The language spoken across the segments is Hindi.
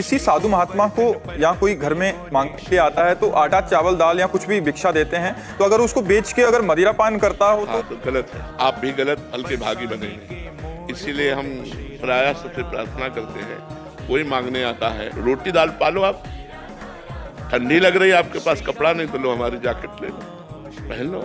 किसी साधु महात्मा को या कोई घर में मांग के आता है तो आटा चावल दाल या कुछ भी भिक्षा देते हैं, तो अगर उसको बेच के अगर मदिरा पान करता हो तो गलत है। आप भी गलत फल के भागी बनेंगे। इसीलिए हम प्रायः सबसे प्रार्थना करते हैं, कोई मांगने आता है रोटी दाल पालो, आप ठंडी लग रही है, आपके पास कपड़ा नहीं तो लो हमारी जैकेट ले लो, पहन लो।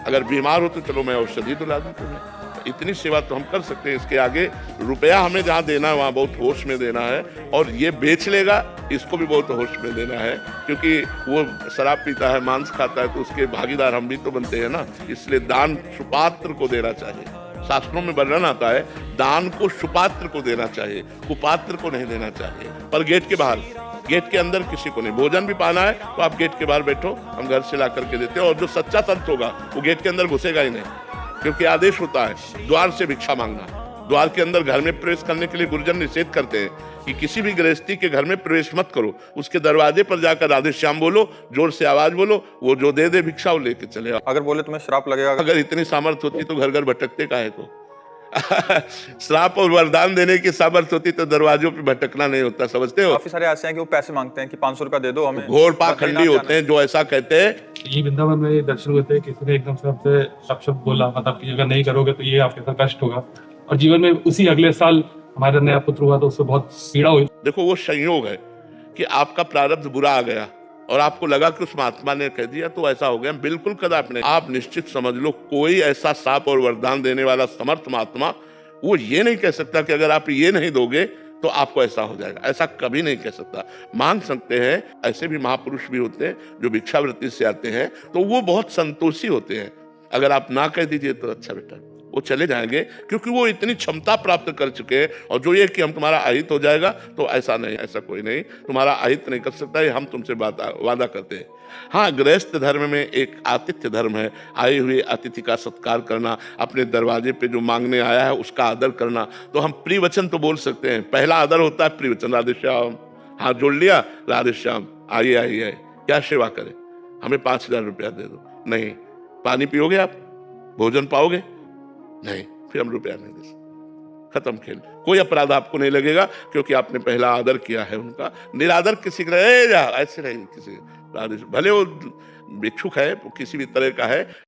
अगर बीमार हो तो चलो मैं औषधि दिला दूं तुम्हें। इतनी सेवा तो हम कर सकते हैं। इसके आगे रुपया हमें जहाँ देना है वहाँ बहुत होश में देना है, और ये बेच लेगा इसको भी बहुत होश में देना है, क्योंकि वो शराब पीता है, मांस खाता है, तो उसके भागीदार हम भी तो बनते हैं ना। इसलिए दान सुपात्र को देना चाहिए। शास्त्रों में वर्णन आता है दान को सुपात्र को देना चाहिए, कुपात्र को नहीं देना चाहिए। पर गेट के बाहर, गेट के अंदर किसी को नहीं। भोजन भी पाना है तो आप गेट के बाहर बैठो, हम घर से ला करके देते हैं। और जो सच्चा संत होगा वो गेट के अंदर घुसेगा ही नहीं, क्योंकि आदेश होता है द्वार से भिक्षा मांगना। द्वार के अंदर घर में प्रवेश करने के लिए गुरुजन निषेध करते हैं कि किसी भी गृहस्थी के घर में प्रवेश मत करो। उसके दरवाजे पर जाकर राधे श्याम बोलो, जोर से आवाज बोलो, वो जो दे दे भिक्षा वो लेके चले। अगर बोले तुम्हें श्राप लगेगा, अगर इतनी सामर्थ्य होती तो घर घर भटकते काहे को। श्राप और वरदान देने की सामर्थ्य होती तो दरवाजों पे भटकना नहीं होता, समझते हो। काफी सारे ऐसे हैं कि वो पैसे मांगते हैं कि 500 रुपया दे दो हमें। घोर पाखंडी होते हैं जो ऐसा कहते हैं। ये वृंदावन में ये दर्शन हुए थे, किसी ने एकदम से आपसे शब्द बोला, मतलब कि अगर नहीं करोगे तो ये आपके साथ कष्ट होगा। और जीवन में उसी अगले साल हमारा नया पुत्र हुआ तो उससे बहुत पीड़ा हुई। देखो वो संयोग है कि आपका प्रारब्ध बुरा आ गया और आपको लगा कि उस महात्मा ने कह दिया तो ऐसा हो गया। बिल्कुल कदापि नहीं। आप निश्चित समझ लो, कोई ऐसा शाप और वरदान देने वाला समर्थ महात्मा वो ये नहीं कह सकता कि अगर आप ये नहीं दोगे तो आपको ऐसा हो जाएगा। ऐसा कभी नहीं कह सकता। मांग सकते हैं, ऐसे भी महापुरुष भी होते हैं जो भिक्षावृत्ति से आते हैं, तो वो बहुत संतोषी होते हैं। अगर आप ना कह दीजिए तो अच्छा बेटा, वो चले जाएंगे, क्योंकि वो इतनी क्षमता प्राप्त कर चुके हैं। और जो ये कि हम तुम्हारा अहित हो जाएगा, तो ऐसा नहीं, ऐसा कोई नहीं, तुम्हारा अहित नहीं कर सकता, ये हम तुमसे वादा करते हैं। हाँ, गृहस्थ धर्म में एक आतिथ्य धर्म है, आए हुए अतिथि का सत्कार करना, अपने दरवाजे पे जो मांगने आया है उसका आदर करना। तो हम प्रिय वचन तो बोल सकते हैं। पहला आदर होता है प्रिय वचन, राधे श्याम, हाथ जोड़ लिया, राधे श्याम, आइए आइए, क्या सेवा करें, हमें 5000 रुपया दे दो। नहीं, पानी पियोगे आप, भोजन पाओगे, नहीं, फिर हम रुपया नहीं दे सकते। खत्म खेल। कोई अपराध आपको नहीं लगेगा, क्योंकि आपने पहला आदर किया है उनका। निरादर किसी का ऐसे नहीं, किसी भले वो भिक्षुक है, किसी भी तरह का है,